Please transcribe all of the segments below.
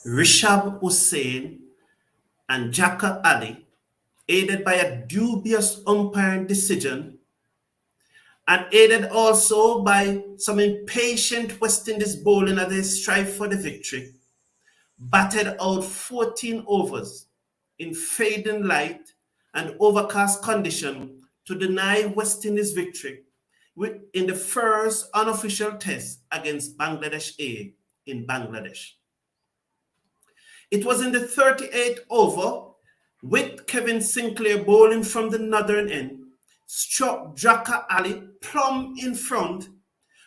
Rishabh Hussain and Jaka Ali, aided by a dubious umpiring decision and aided also by some impatient West Indies bowling as they strive for the victory, batted out 14 overs in fading light and overcast condition to deny West Indies victory in the first unofficial test against Bangladesh A in Bangladesh. It was in the 38th over, with Kevin Sinclair bowling from the northern end, struck Jaka Ali plumb in front,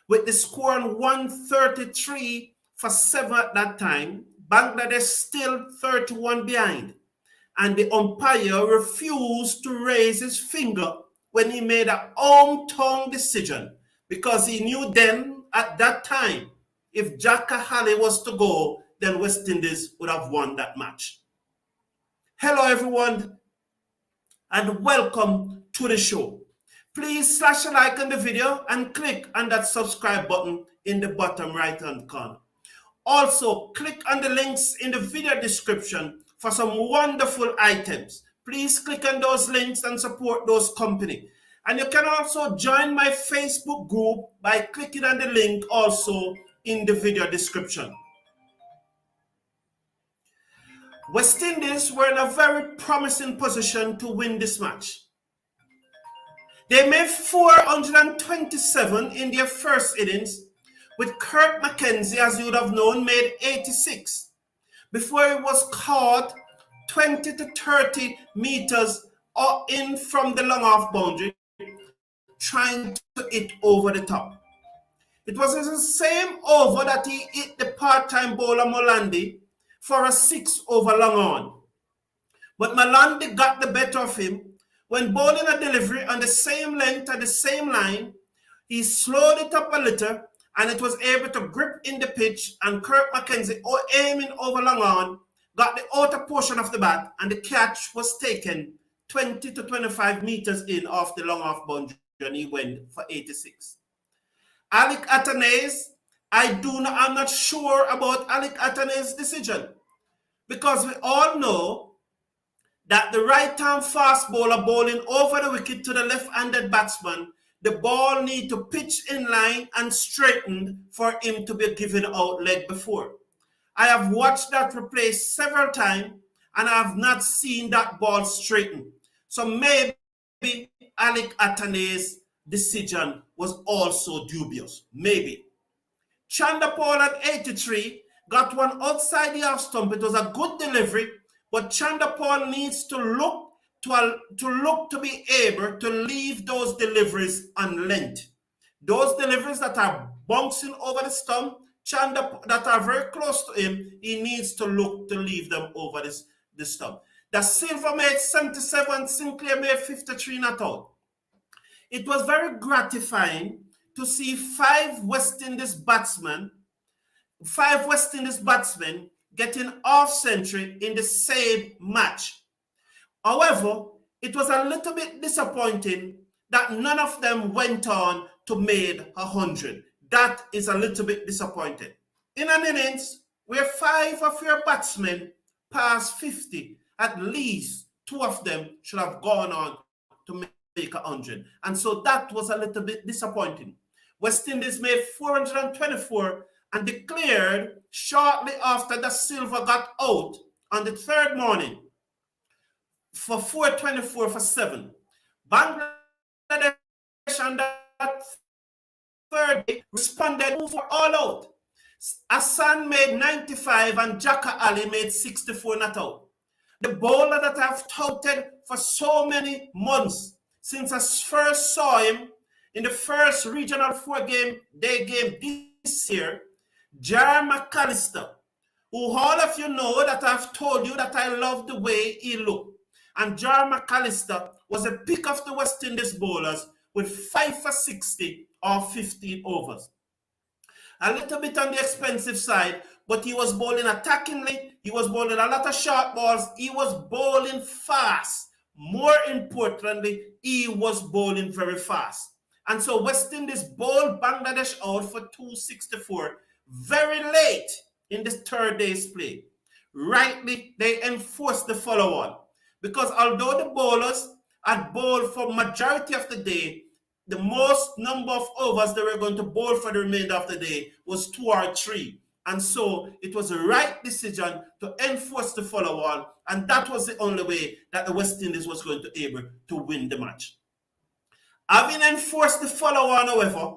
with the score on 133 for 7 at that time, Bangladesh still 31 behind, and the umpire refused to raise his finger when he made a hometown decision, because he knew then, at that time, if Jaka Ali was to go, then West Indies would have won that match. Hello everyone, and welcome to the show. Please slash a like on the video and click on that subscribe button in the bottom right hand corner. Also, click on the links in the video description for some wonderful items. Please click on those links and support those companies. And you can also join my Facebook group by clicking on the link also in the video description. West Indies were in a very promising position to win this match. They made 427 in their first innings, with Kirk McKenzie, as you would have known, made 86, before he was caught 20 to 30 meters in from the long off boundary, trying to hit over the top. It was the same over that he hit the part-time bowler Molandi for a 6 over long on. But Molandi got the better of him when bowling a delivery on the same length and the same line. He slowed it up a little and it was able to grip in the pitch, and Kirk McKenzie, aiming over long on, got the outer portion of the bat, and the catch was taken 20 to 25 meters in off the long off boundary, and he went for 86. Alec Atanase, I'm not sure about Alec Atane's decision, because we all know that the right-hand fast bowler bowling over the wicket to the left-handed batsman, the ball need to pitch in line and straighten for him to be given out leg before. I have watched that replay several times and I have not seen that ball straighten. So maybe Alec Atane's decision was also dubious. Maybe. Chandapal at 83 got one outside the off stump. It was a good delivery, but Chandapal needs to look to be able to leave those deliveries on length. Those deliveries that are bouncing over the stump, that are very close to him, he needs to look to leave them over the stump. The Silva made 77, Sinclair made 53 not out. It was very gratifying to see 5 West Indies batsmen getting off century in the same match. However, it was a little bit disappointing that none of them went on to make 100. That is a little bit disappointing. In an innings where 5 of your batsmen passed 50, at least 2 of them should have gone on to make 100. And so that was a little bit disappointing. West Indies made 424 and declared shortly after that Silva got out on the third morning for 424 for 7. Bangladesh on that third day responded for all out. Hassan made 95 and Jaka Ali made 64 not out. The bowler that I've touted for so many months since I first saw him in the first regional 4-day game this year, Jar McAllister, who all of you know that I've told you that I love the way he looked. And Jar McAllister was a pick of the West Indies bowlers with 5 for 60 or 15 overs. A little bit on the expensive side, but he was bowling attackingly, he was bowling a lot of short balls, he was bowling fast. More importantly, he was bowling very fast. And so West Indies bowled Bangladesh out for 264 very late in the third day's play. rightly they enforced the follow-on. Because although the bowlers had bowled for majority of the day, the most number of overs they were going to bowl for the remainder of the day was 2 or 3. And so it was the right decision to enforce the follow-on, and that was the only way that the West Indies was going to be able to win the match. Having enforced the follow-on, however,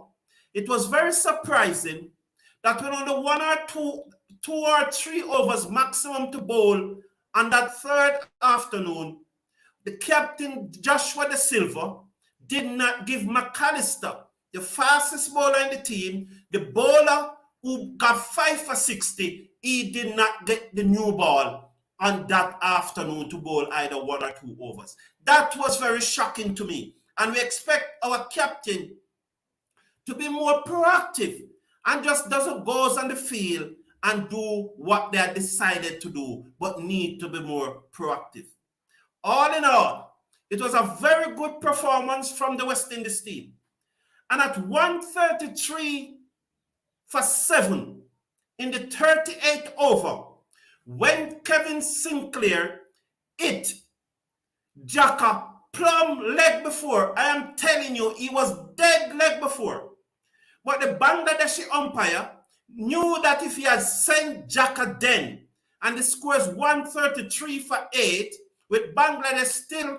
it was very surprising that when only 1 or 2 or 3 overs maximum to bowl on that third afternoon, the captain Joshua De Silva did not give McAllister, the fastest bowler in the team, the bowler who got 5 for 60, he did not get the new ball on that afternoon to bowl either 1 or 2 overs. That was very shocking to me. And we expect our captain to be more proactive and just doesn't go on the field and do what they had decided to do, but need to be more proactive. All in all, it was a very good performance from the West Indies team. And at 133 for 7 in the 38th over, when Kevin Sinclair hit Jacka plumb leg before, I am telling you, he was dead leg before. But the Bangladeshi umpire knew that if he had sent Jacka then, and the score is 133 for 8, with Bangladesh still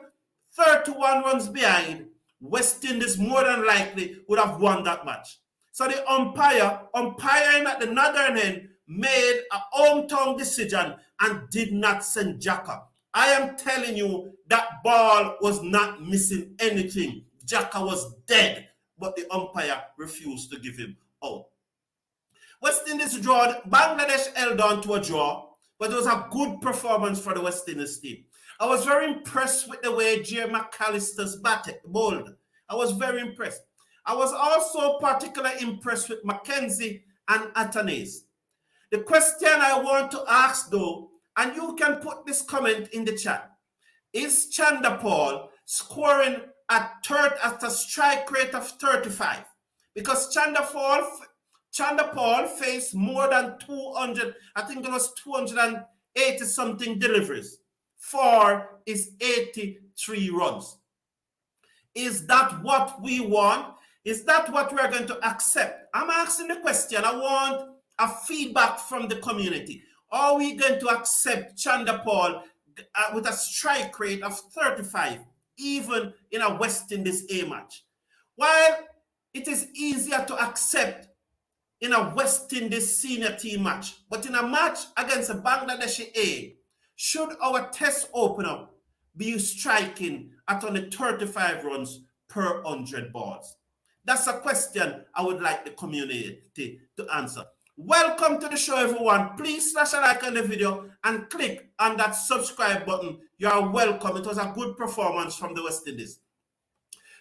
31 runs behind, West Indies more than likely would have won that match. So the umpiring at the northern end, made a hometown decision and did not send Jacka. I am telling you, that ball was not missing anything. Jacka was dead, but the umpire refused to give him out. West Indies draw. Bangladesh held on to a draw, but it was a good performance for the West Indies team. I was very impressed with the way J. McAllister's bowled. I was very impressed. I was also particularly impressed with Mackenzie and Atanase. The question I want to ask though, and you can put this comment in the chat, is Chanderpaul scoring at a strike rate of 35? Because Chanderpaul faced more than 200, I think it was 280 something deliveries for his 83 runs. Is that what we want? Is that what we're going to accept? I'm asking the question. I want a feedback from the community. Are we going to accept Chanderpaul with a strike rate of 35, even in a West Indies A match? While it is easier to accept in a West Indies senior team match, but in a match against a Bangladeshi A, should our test opener be striking at only 35 runs per 100 balls? That's a question I would like the community to answer. Welcome to the show, everyone. Please slash a like on the video and click on that subscribe button. You are welcome. It was a good performance from the West Indies.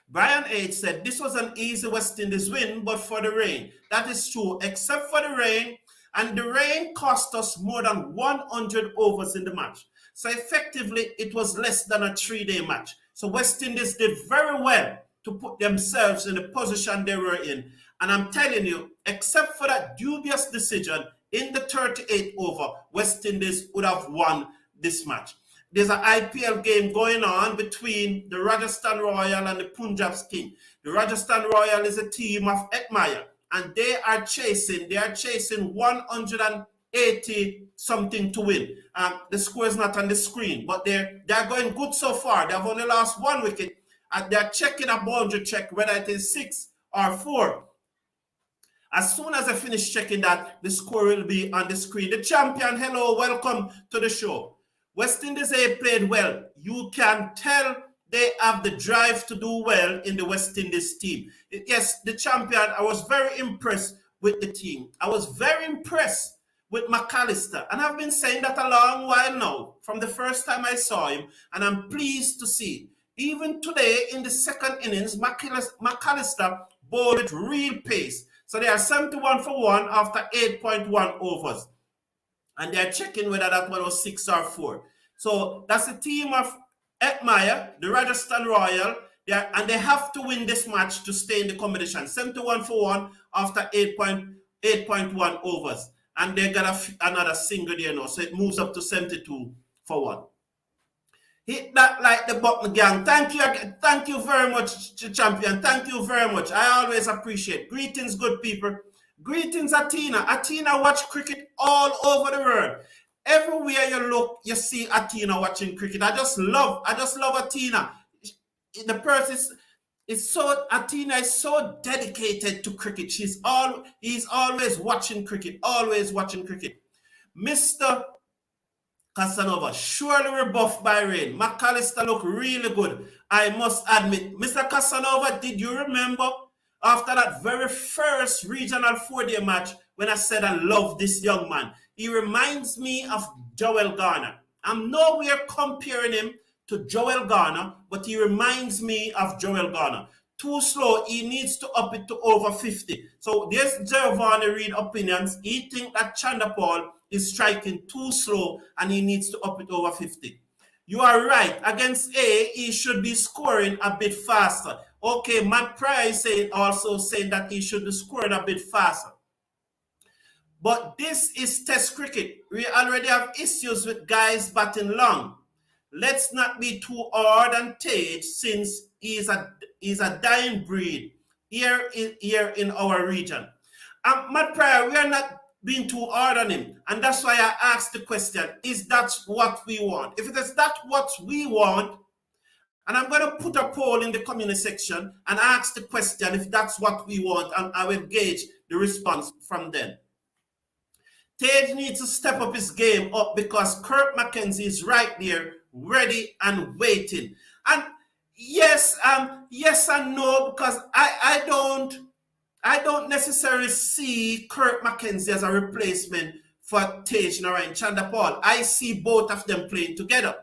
Brian H. said, this was an easy West Indies win, but for the rain. That is true, except for the rain. And the rain cost us more than 100 overs in the match. So effectively, it was less than a 3-day match. So West Indies did very well to put themselves in the position they were in. And I'm telling you, except for that dubious decision in the 38th over, West Indies would have won this match. There's an IPL game going on between the Rajasthan Royal and the Punjab King. The Rajasthan Royal is a team of Etmaya, and they are chasing 180 something to win. The score is not on the screen, but they're going good so far. They've only lost 1 wicket, and they're checking a boundary check, whether it is 6 or 4. As soon as I finish checking that, the score will be on the screen. The champion, hello, welcome to the show. West Indies A played well. You can tell they have the drive to do well in the West Indies team. Yes, the champion, I was very impressed with the team. I was very impressed with McAllister. And I've been saying that a long while now, from the first time I saw him, and I'm pleased to see. Even today, in the second innings, McAllister bowled with real pace. So they are 71 for 1 after 8.1 overs. And they're checking whether that one was 6 or 4. So that's the team of Etmaya, the Rajasthan Royal, and they have to win this match to stay in the competition. 71 for 1 after 8.1 overs. and they got another single there now. So it moves up to 72 for 1. Hit that like the button, gang. Thank you very much, champion. Thank you very much. I always appreciate. Greetings, good people. Greetings, Atina. Atina watch cricket all over the world. Everywhere you look, you see Atina watching cricket. I just love Atina. The person Atina is so dedicated to cricket. He's always watching cricket, Mr. Casanova, surely rebuffed by rain. McAllister look really good, I must admit. Mr. Casanova, did you remember after that very first regional 4-day match when I said I love this young man? He reminds me of Joel Garner. I'm nowhere comparing him to Joel Garner, but he reminds me of Joel Garner. Too slow, he needs to up it to over 50. So there's Giovanni Reid opinions. He thinks that Chanderpaul is striking too slow and he needs to up it over 50. You are right. Against A, he should be scoring a bit faster. Okay, Matt Price also saying that he should be scoring a bit faster. But this is Test cricket. We already have issues with guys batting long. Let's not be too hard on Tage since he's a dying breed here in our region. Matt Pryor, we are not being too hard on him. And that's why I asked the question, is that what we want? If it is that what we want, and I'm going to put a poll in the community section and ask the question if that's what we want, and I will gauge the response from them. Tage needs to step up his game up because Kirk McKenzie is right there, ready and waiting. And yes and no, because I don't necessarily see Kirk McKenzie as a replacement for Tage Narayan Chanderpaul. I see both of them playing together.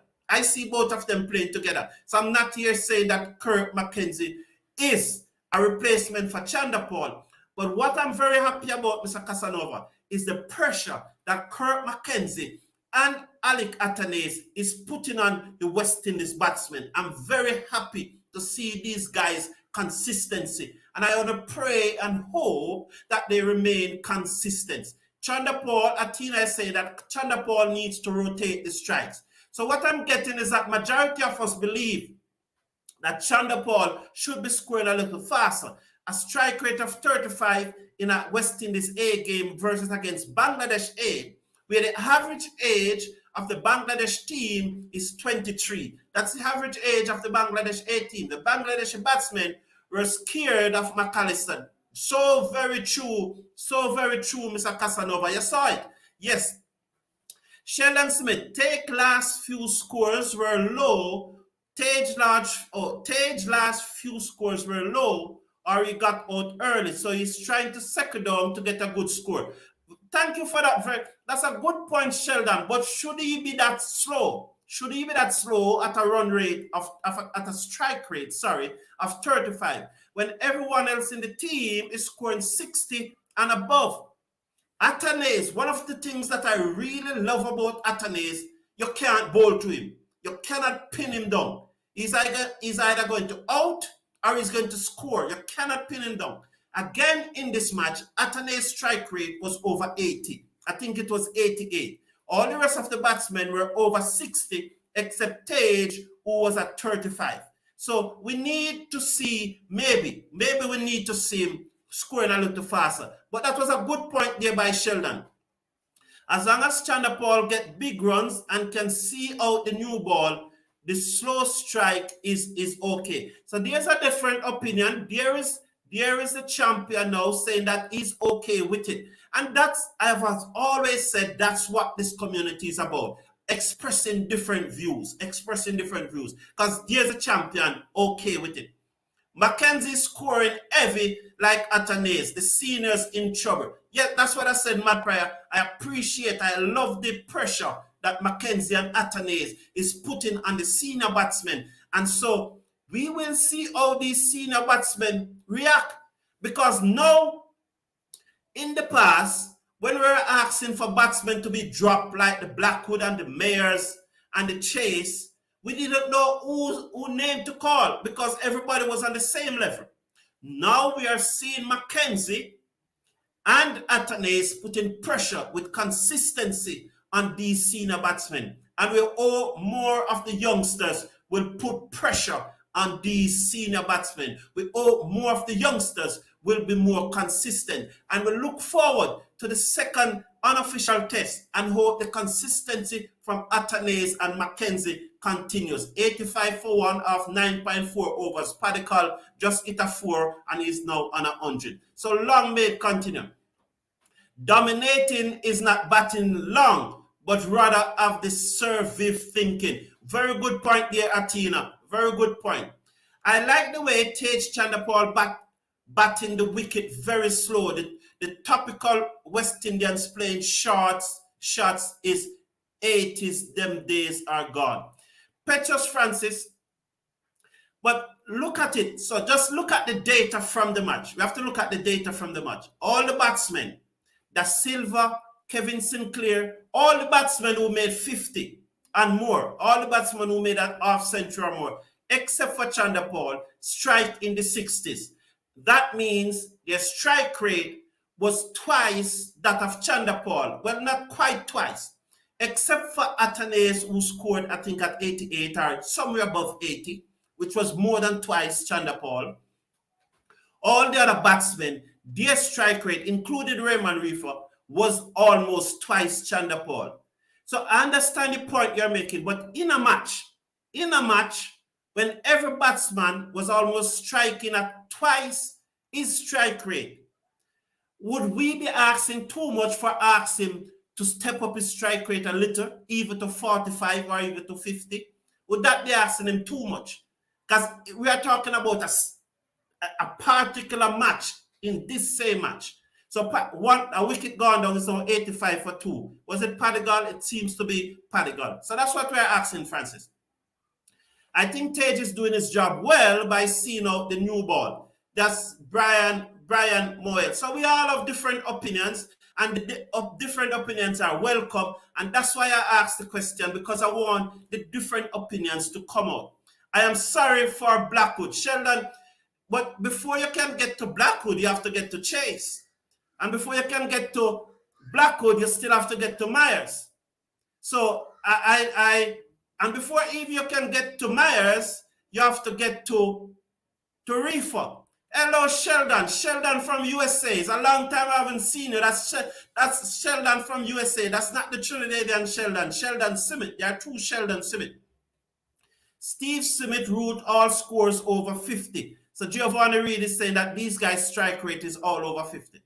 So I'm not here saying that Kirk McKenzie is a replacement for Chanderpaul. But what I'm very happy about, Mr. Casanova, is the pressure that Kirk McKenzie and Alec Atanase is putting on the West Indies batsmen. I'm very happy to see these guys' consistency. And I want to pray and hope that they remain consistent. Chanderpaul, Atina is saying that Chanderpaul needs to rotate the strikes. So what I'm getting is that majority of us believe that Chanderpaul should be scoring a little faster. A strike rate of 35 in a West Indies A game versus against Bangladesh A, where the average age of the Bangladesh team is 23. That's the average age of the Bangladesh A team. The Bangladeshi batsmen were scared of McAllister. So very true, Mr. Casanova. You saw it. Yes. Sheldon Smith, take last few scores were low. Tage last few scores were low, or he got out early. So he's trying to second down to get a good score. Thank you for that. That's a good point, Sheldon. But should he be that slow? Should he be that slow at a run rate at a strike rate, of 35, when everyone else in the team is scoring 60 and above? Atanase, one of the things that I really love about Atanase, you can't bowl to him. You cannot pin him down. He's either going to out or he's going to score. You cannot pin him down. Again, in this match, Atane's strike rate was over 80. I think it was 88. All the rest of the batsmen were over 60, except Tage, who was at 35. So we need to see, maybe we need to see him scoring a little faster. But that was a good point there by Sheldon. As long as Chanderpaul get big runs and can see out the new ball, the slow strike is okay. So there's a different opinion. There is a champion now saying that he's okay with it. And I've always said that's what this community is about. Expressing different views. Because there's a champion okay with it. Mackenzie scoring heavy like Atanase. The seniors in trouble. Yeah, that's what I said, Matt Pryor. I love the pressure that Mackenzie and Atanase is putting on the senior batsmen. And so we will see how these senior batsmen react. Because now, in the past, when we were asking for batsmen to be dropped like the Blackwood and the Mayers and the Chase, we didn't know who name to call because everybody was on the same level. Now we are seeing Mackenzie and Athanaze putting pressure with consistency on these senior batsmen. And we owe more of the youngsters will put pressure on these senior batsmen. We owe more of the youngsters will be more consistent. And we look forward to the second unofficial test and hope the consistency from Athanaze and Mackenzie continues. 85 for 1 off 9.4 overs. Padikkal just hit a 4 and is now on 100. So long may it continue. Dominating is not batting long, but rather have the service thinking. Very good point there, Atina. Very good point. I like the way Tej Chanderpaul batting the wicket very slow. The topical West Indians playing shots is 80s, them days are gone. Petrus Francis, but look at it. So just look at the data from the match. We have to look at the data from the match. All the batsmen, Da Silva, Kevin Sinclair, all the batsmen who made 50 and more, all the batsmen who made an half century or more, except for Chanderpaul, strike in the 60s. That means their strike rate was twice that of Chanderpaul. Well, not quite twice, except for Athanaze, who scored, I think, at 88 or somewhere above 80, which was more than twice Chanderpaul. All the other batsmen, their strike rate, including Raymond Reefer, was almost twice Chanderpaul. So I understand the point you're making, but in a match, when every batsman was almost striking at twice his strike rate, would we be asking too much for asking him to step up his strike rate a little, even to 45 or even to 50? Would that be asking him too much? Because we are talking about a particular match in this same match. So a wicket gone down is now 85 for 2. Was it Padikkal? It seems to be Padikkal. So that's what we're asking, Francis. I think Tej is doing his job well by seeing out the new ball. That's Brian Moyle. So we all have different opinions, and the different opinions are welcome. And that's why I asked the question, because I want the different opinions to come out. I am sorry for Blackwood. Sheldon, but before you can get to Blackwood, you have to get to Chase. And before you can get to Blackwood, you still have to get to Myers. So and before even you can get to Myers, you have to get to Reefer. Hello, Sheldon. Sheldon from USA. It's a long time I haven't seen you. That's Sheldon from USA. That's not the Trinidadian Sheldon. Sheldon Simmet. There are two Sheldon Simmet. Steve Simmet ruled all scores over 50. So Giovanni Reid is saying that these guys' strike rate is all over 50.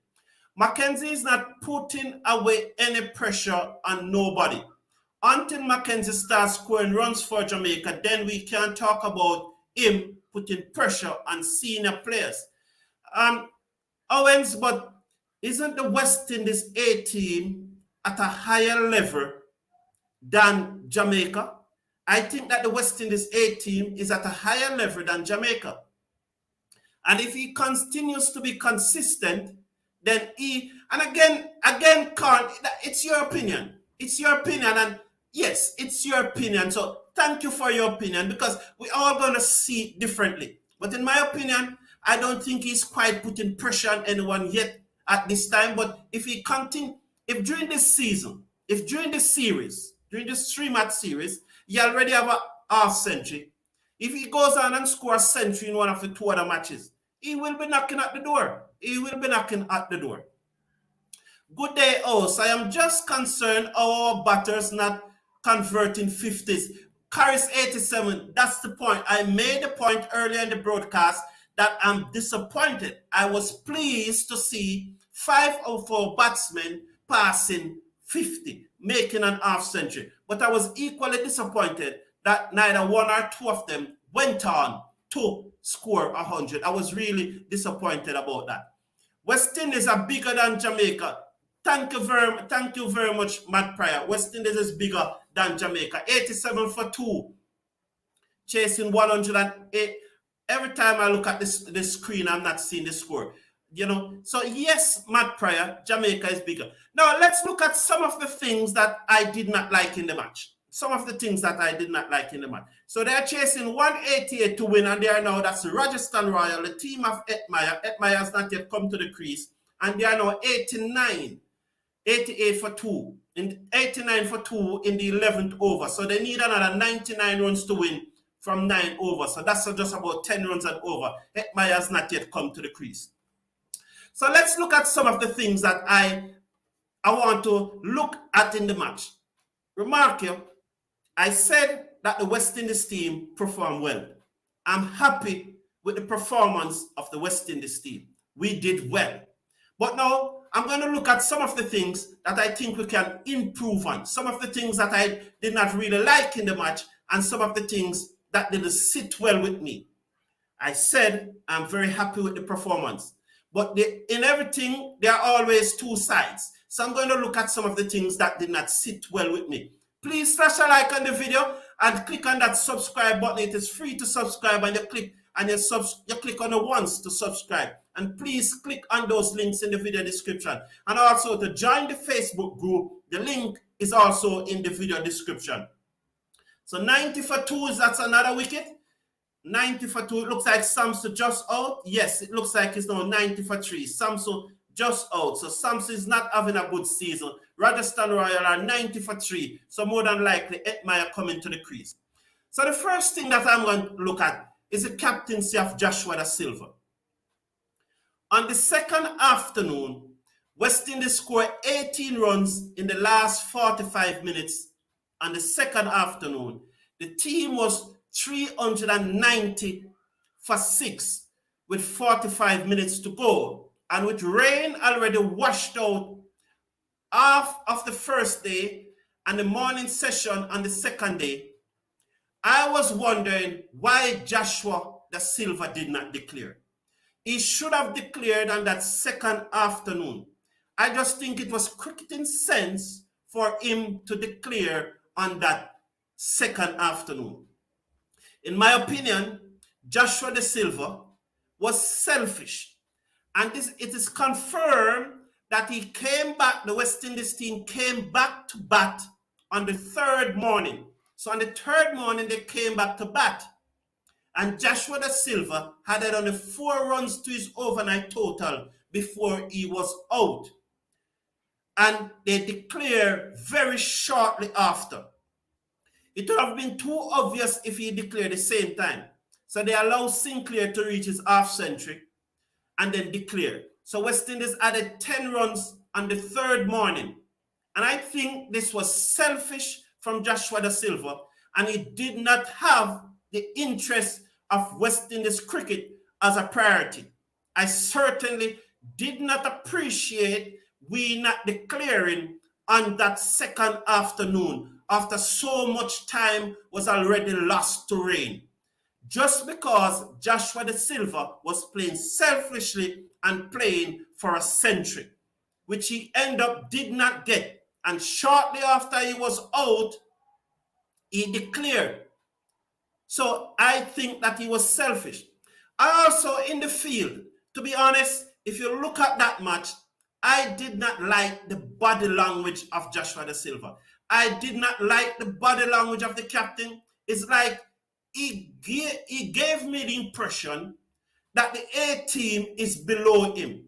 Mackenzie is not putting away any pressure on nobody. Until Mackenzie starts scoring runs for Jamaica, then we can talk about him putting pressure on senior players. Owens, but isn't the West Indies A team at a higher level than Jamaica? I think that the West Indies A team is at a higher level than Jamaica. And if he continues to be consistent, then again, Carl, it's your opinion. It's your opinion, and yes, it's your opinion. So thank you for your opinion, because we're all going to see it differently. But in my opinion, I don't think he's quite putting pressure on anyone yet at this time. But if he continue, if during this season, if during this series, during this 3-match series, he already have a half century, if he goes on and scores a century in one of the 2 other matches, he will be knocking at the door. He will be knocking at the door. Good day, host. I am just concerned our batters not converting 50s. Caris 87, that's the point. I made the point earlier in the broadcast that I'm disappointed. I was pleased to see 5 of our batsmen passing 50, making an half century. But I was equally disappointed that neither 1 or 2 of them went on to score 100. I was really disappointed about that. West Indies are bigger than Jamaica. Thank you very much, Matt Pryor. West Indies is bigger than Jamaica. 87 for 2. Chasing 108. Every time I look at the screen, I'm not seeing the score. So yes, Matt Pryor, Jamaica is bigger. Now let's look at some of the things that I did not like in the match. So they're chasing 188 to win, and they are now, that's Rajasthan Royal, the team of Ed Meyer. Ed Meyer has not yet come to the crease, and they are now 88 for 2, in 89 for 2 in the 11th over. So they need another 99 runs to win from 9 overs. So that's just about 10 runs and over. Hetmyer has not yet come to the crease. So let's look at some of the things that I want to look at in the match. Remark here, I said that the West Indies team performed well. I'm happy with the performance of the West Indies team. We did well. But now I'm going to look at some of the things that I think we can improve on, some of the things that I did not really like in the match, and some of the things that didn't sit well with me. I said I'm very happy with the performance. But in everything, there are always two sides. So I'm going to look at some of the things that did not sit well with me. Please slash a like on the video and click on that subscribe button. It is free to subscribe, and you click on it once to subscribe. And please click on those links in the video description. And also to join the Facebook group, the link is also in the video description. So 90 for 2, that's another wicket. 90 for 2, it looks like Samson just out. Yes, it looks like it's now 90 for 3. Samson just out. So Samson is not having a good season. Rajasthan Royal are 90 for 3. So more than likely, Hetmyer coming to the crease. So the first thing that I'm going to look at is the captaincy of Joshua Da Silva. On the second afternoon, West Indies scored 18 runs in the last 45 minutes. On the second afternoon, the team was 390 for 6 with 45 minutes to go. And with rain already washed out half of the first day and the morning session on the second day, I was wondering why Joshua Da Silva did not declare. He should have declared on that second afternoon. I just think it was cricketing sense for him to declare on that second afternoon. In my opinion, Joshua Da Silva was selfish. And it is confirmed that he came back, the West Indies team came back to bat on the third morning. So on the third morning, they came back to bat. And Joshua Da Silva had only 4 runs to his overnight total before he was out. And they declared very shortly after. It would have been too obvious if he declared at the same time. So they allowed Sinclair to reach his half century and then declare. So West Indies added 10 runs on the third morning. And I think this was selfish from Joshua Da Silva, and he did not have the interest of West Indies cricket as a priority. I certainly did not appreciate we not declaring on that second afternoon after so much time was already lost to rain. Just because Joshua Da Silva was playing selfishly and playing for a century, which he did not get. And shortly after he was out, he declared. So I think that he was selfish. Also in the field, to be honest, if you look at that match, I did not like the body language of Joshua Da Silva. I did not like the body language of the captain. It's like he gave me the impression that the A team is below him.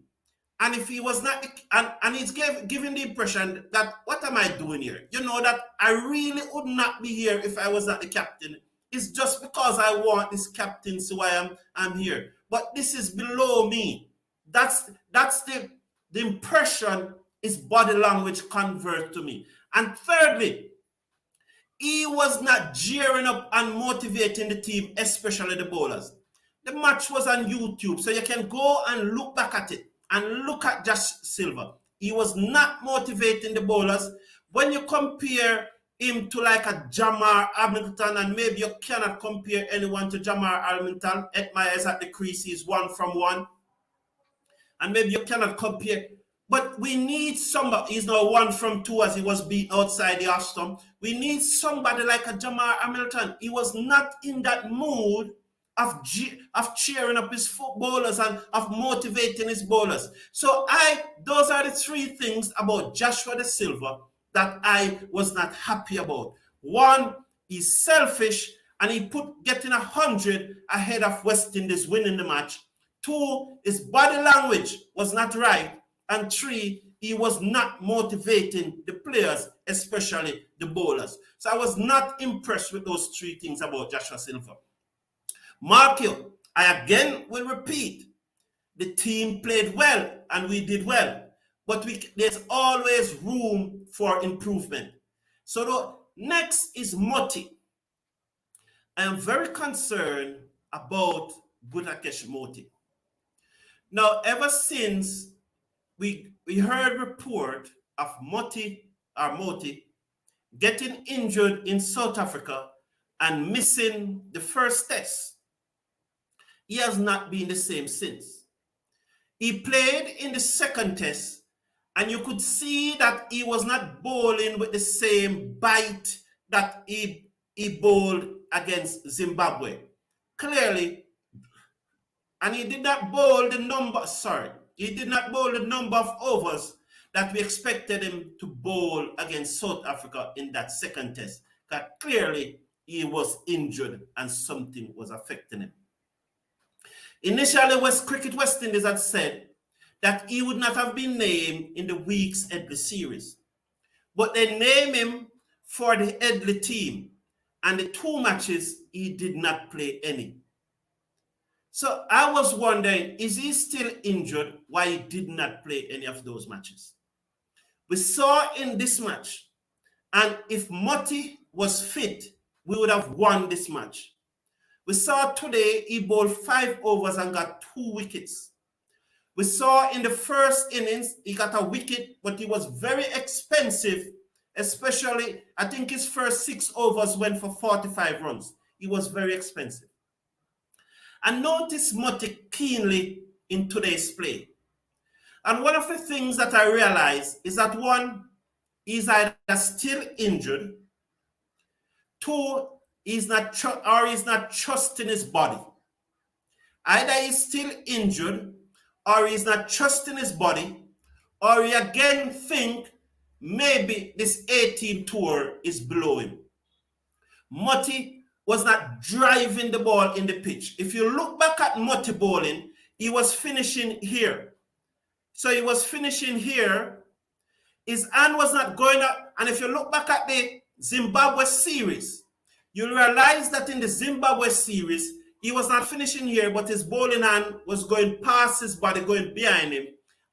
And if he was not, and he's giving the impression that, what am I doing here? You know, that I really would not be here if I was not the captain. It's just because I want this captaincy why I'm here. But this is below me. That's the impression his body language conveyed to me. And thirdly, he was not gearing up and motivating the team, especially the bowlers. The match was on YouTube, so you can go and look back at it and look at Josh Silva. He was not motivating the bowlers. When you compare him to like a Jamar Hamilton, and maybe you cannot compare anyone to Jamar Hamilton, Hetmyer is at the crease, he's 1 from 1. And maybe you cannot compare. But we need somebody. He's now 1 from 2 as he was beat outside the off stump. We need somebody like a Jamar Hamilton. He was not in that mood of cheering up his bowlers and of motivating his bowlers. So those are the 3 things about Joshua Da Silva that I was not happy about. 1, he's selfish and he put getting 100 ahead of West Indies winning the match. 2, his body language was not right. and 3, he was not motivating the players, especially the bowlers. So I was not impressed with those 3 things about Joshua Silva. Mark you, I again will repeat, the team played well and we did well, but there's always room for improvement. So the next is Moti. I am very concerned about Budakesh Moti. Now, ever since we heard report of Moti getting injured in South Africa and missing the first test, he has not been the same since. He played in the second test, and you could see that he was not bowling with the same bite that he bowled against Zimbabwe. Clearly, and he did not bowl the number of overs that we expected him to bowl against South Africa in that second test. Because clearly he was injured and something was affecting him. Initially, Cricket West Indies had said that he would not have been named in the week's Headley series. But they named him for the Headley team, and the 2 matches he did not play any. So I was wondering, is he still injured? Why he did not play any of those matches? We saw in this match, and if Moti was fit, we would have won this match. We saw today he bowled 5 overs and got 2 wickets. We saw in the first innings, he got a wicket, but he was very expensive, especially, I think his first 6 overs went for 45 runs. He was very expensive. And notice Moti keenly in today's play. And one of the things that I realized is that 1, he's either still injured, 2, he's not trusting his body. Either he's still injured, or he's not trusting his body, or he again think maybe this 18 tour is below him. Moti was not driving the ball in the pitch. If you look back at Moti bowling, he was finishing here. So he was finishing here. His hand was not going up. And if you look back at the Zimbabwe series, you'll realize that in the Zimbabwe series, he was not finishing here, but his bowling hand was going past his body, going behind him,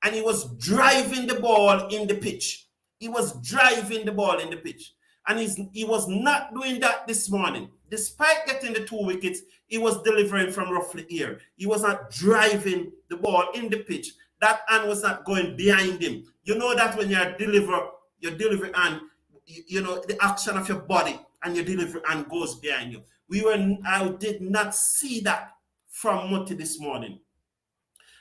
and he was driving the ball in the pitch. He was driving the ball in the pitch. And he was not doing that this morning. Despite getting the 2 wickets, he was delivering from roughly here. He was not driving the ball in the pitch. That hand was not going behind him. You know that when you deliver and you know the action of your body and your delivery and goes behind you. I did not see that from Moti this morning.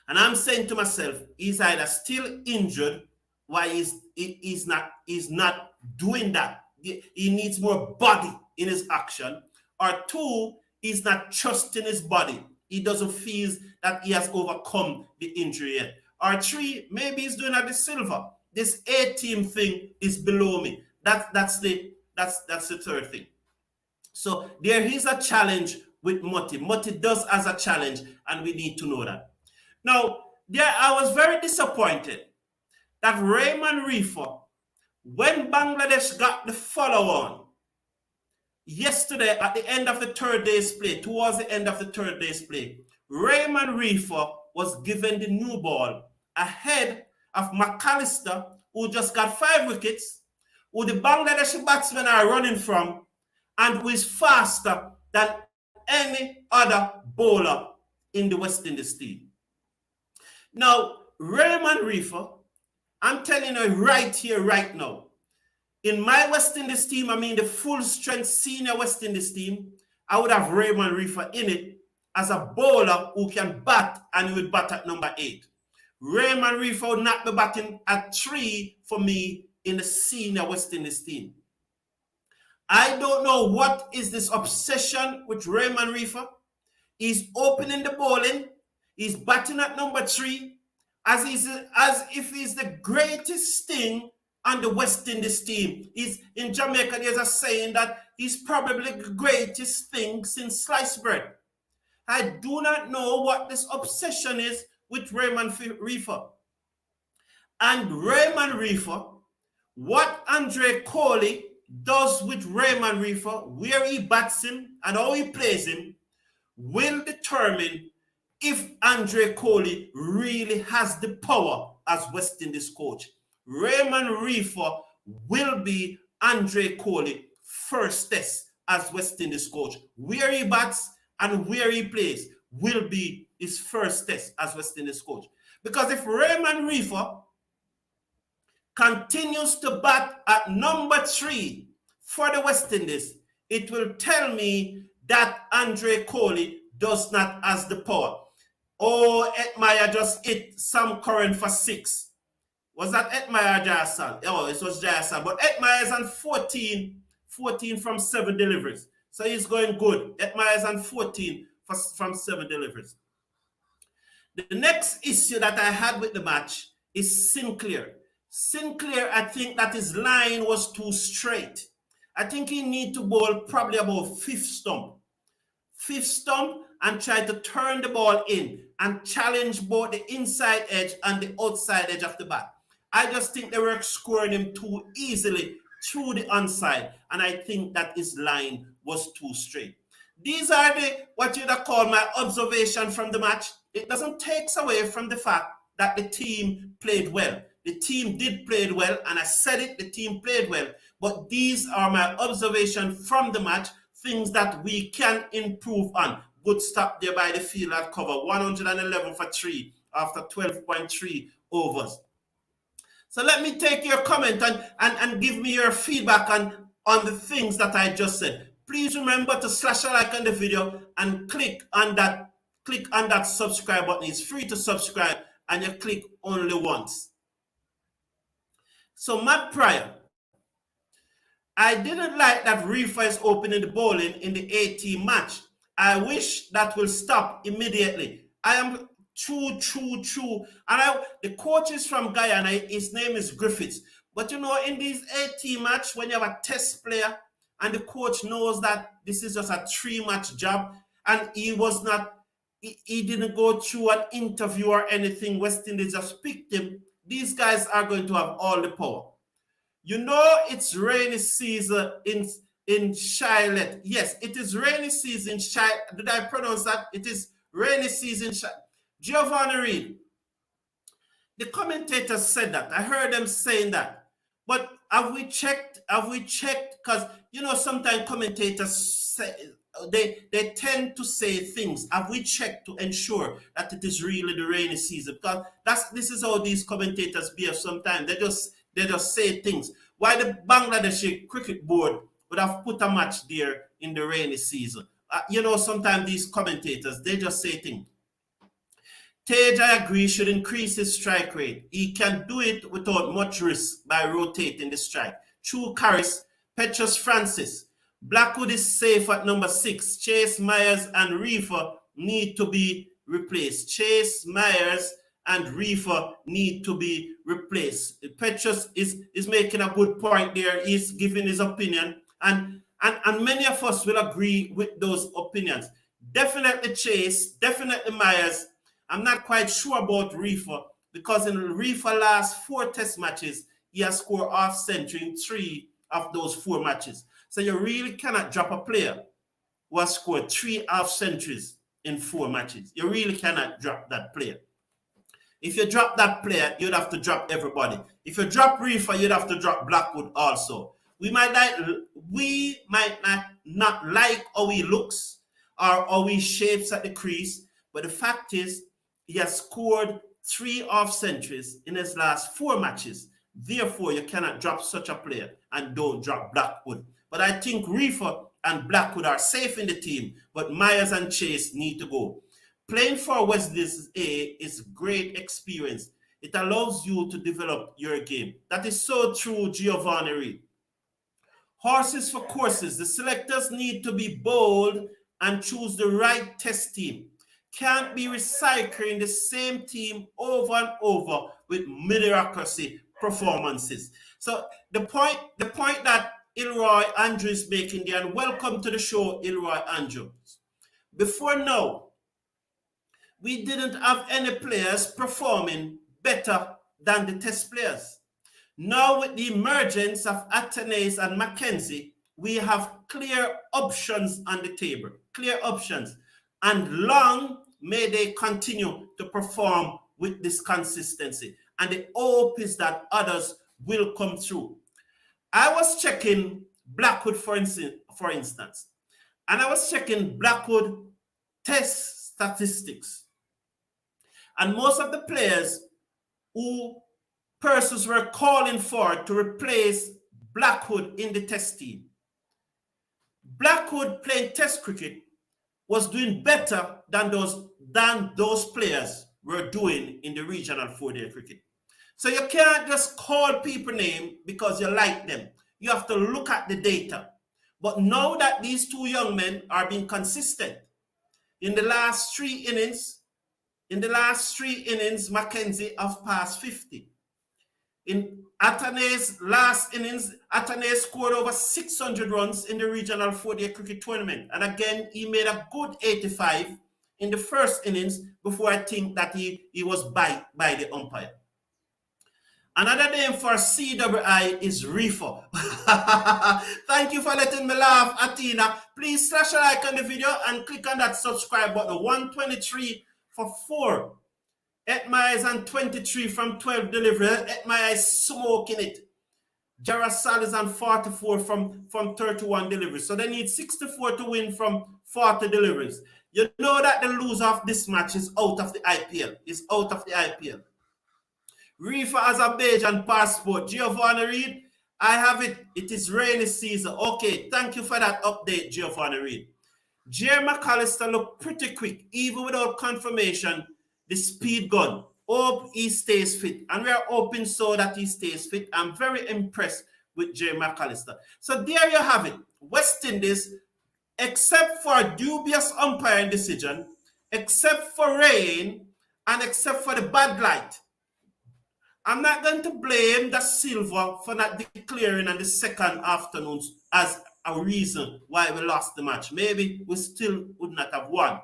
And I'm saying to myself, he's either still injured, why he's not doing that. He needs more body in his action. Or 2, he's not trusting his body. He doesn't feel that he has overcome the injury yet. Or 3, maybe he's doing at the Silver. This A-team thing is below me. That's the 3rd thing. So there is a challenge with Moti. Moti does as a challenge, and we need to know that. Now, I was very disappointed that Raymond Reefer, when Bangladesh got the follow-on yesterday at the end of the 3rd day's play, towards the end of the 3rd day's play, Raymond Reefer was given the new ball ahead of McAllister, who just got 5 wickets, who the Bangladeshi batsmen are running from, and who is faster than any other bowler in the West Indies team. Now, Raymond Reefer, I'm telling you right here, right now, in my West Indies team, I mean the full-strength senior West Indies team, I would have Raymond Reefer in it as a bowler who can bat, and he would bat at number 8. Raymond Reefer would not be batting at 3 for me in the senior West Indies team. I don't know what is this obsession with Raymond Reefer. He's opening the bowling. He's batting at number 3 as if he's the greatest thing on the West Indies team. In Jamaica, there's a saying that he's probably the greatest thing since sliced bread. I do not know what this obsession is with Raymond Reefer. and Raymond Reefer, what Andre Coley does with Raymond Reefer, where he bats him and how he plays him, will determine if Andre Coley really has the power as West Indies coach. Raymond Reefer will be Andre Coley first test as West Indies coach. Where he bats and where he plays will be his first test as West Indies coach. Because if Raymond Reefer continues to bat at number 3 for the West Indies, it will tell me that Andre Coley does not has the power. Oh, Etmire just hit Sam Curran for 6. Was that Etmire or Jayasan? Oh, it was Jayasan. But Etmire is on 14 from 7 deliveries. So he's going good. Etmire is on 14 from 7 deliveries. The next issue that I had with the match is Sinclair. Sinclair, I think that his line was too straight. I think he need to bowl probably about fifth stump and try to turn the ball in and challenge both the inside edge and the outside edge of the bat. I just think they were scoring him too easily through the onside, and I think that his line was too straight. These are what you'd call my observation from the match. It doesn't take away from the fact that the team played well. The team did play well, and I said it, the team played well. But these are my observations from the match, things that we can improve on. Good stop there by the field at cover, 111 for 3 after 12.3 overs. So let me take your comment and give me your feedback on the things that I just said. Please remember to slash a like on the video and click on that subscribe button. It's free to subscribe, and you click only once. So Matt Pryor, I didn't like that Reefer is opening the bowling in the A-team match. I wish that will stop immediately. I am true. And the coach is from Guyana. His name is Griffiths. But you know, in these A-team match, when you have a test player and the coach knows that this is just a 3-match job, and he didn't go through an interview or anything, West Indies just picked him, these guys are going to have all the power. You know, it's rainy season in Charlotte. Yes, it is rainy season in Charlotte. Did I pronounce that? It is rainy season in Charlotte. Giovanni Reid, the commentators said that. I heard them saying that. But have we checked? Because, you know, sometimes commentators say, they tend to say things. Have we checked to ensure that it is really the rainy season? Because this is how these commentators behave sometimes. They just say things. Why the Bangladeshi cricket board would have put a match there in the rainy season? You know, sometimes these commentators, they just say things. Tage, I agree, should increase his strike rate. He can do it without much risk by rotating the strike. True Caris, Petrus Francis. Blackwood is safe at number 6. Chase, Myers, and Reefer need to be replaced. Chase, Myers, and Reefer need to be replaced. Petrus is making a good point there. He's giving his opinion. And many of us will agree with those opinions. Definitely Chase, definitely Myers. I'm not quite sure about Reefer, because in Reefer last 4 test matches, he has scored half century in 3 of those 4 matches. So you really cannot drop a player who has scored 3 half centuries in 4 matches. You really cannot drop that player. If you drop that player, you'd have to drop everybody. If you drop Reefer, you'd have to drop Blackwood also. We might not like how he looks or how he shapes at the crease, but the fact is, he has scored 3 half centuries in his last 4 matches. Therefore, you cannot drop such a player and don't drop Blackwood. But I think Reefer and Blackwood are safe in the team, but Myers and Chase need to go. Playing for West Indies is great experience. It allows you to develop your game. That is so true, Giovanni Reid. Horses for courses. The selectors need to be bold and choose the right test team. Can't be recycling the same team over and over with mediocrity performances. So the point that Ilroy Andrew is making there, and welcome to the show, Ilroy Andrews. Before now, we didn't have any players performing better than the test players. Now with the emergence of Athanaze and Mackenzie, we have clear options on the table, clear options. And long may they continue to perform with this consistency. And the hope is that others will come through. I was checking Blackwood, for instance, and I was checking Blackwood test statistics. And most of the players who persons were calling for to replace Blackwood in the test team, Blackwood playing test cricket was doing better than those players were doing in the regional 4-day cricket. So you can't just call people name because you like them. You have to look at the data. But now that these two young men are being consistent, in the last three innings, Mackenzie have passed 50. In Athanaze's last innings, Athanaze scored over 600 runs in the regional 4-day cricket tournament. And again, he made a good 85 in the first innings before I think that he was by the umpire. Another name for CWI is Reefer. Thank you for letting me laugh, Athena. Please slash a like on the video and click on that subscribe button. 123 for 4. Etmai on 23 from 12 delivery. Etmai is smoking it. Jarasal is on 44 from 31 deliveries. So they need 64 to win from 40 deliveries. You know that the loser of this match is out of the IPL. Is out of the IPL. Reefer Azerbaijan passport. Giovanni Reid, I have it. It is rainy season. Okay, thank you for that update, Giovanni Reid. Jerry McAllister looked pretty quick, even without confirmation. The speed gun. Hope he stays fit. And we are hoping so that he stays fit. I'm very impressed with Jerry McAllister. So there you have it. West Indies, except for a dubious umpiring decision, except for rain, and except for the bad light, I'm not going to blame Da Silva for not declaring on the second afternoon as a reason why we lost the match. Maybe we still would not have won.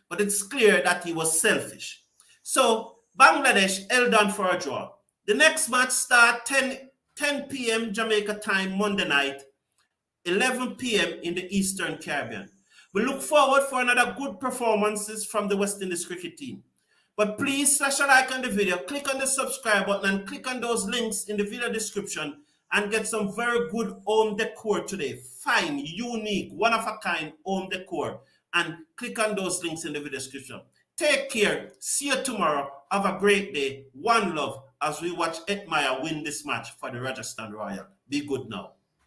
But it's clear that he was selfish. So Bangladesh held on for a draw. The next match starts 10 p.m. Jamaica time Monday night, 11 p.m. in the Eastern Caribbean. We look forward for another good performances from the West Indies cricket team. But please slash a like on the video, click on the subscribe button and click on those links in the video description and get some very good home decor today. Fine, unique, one-of-a-kind home decor. And click on those links in the video description. Take care. See you tomorrow. Have a great day. One love as we watch Etmaya win this match for the Rajasthan Royal. Be good now.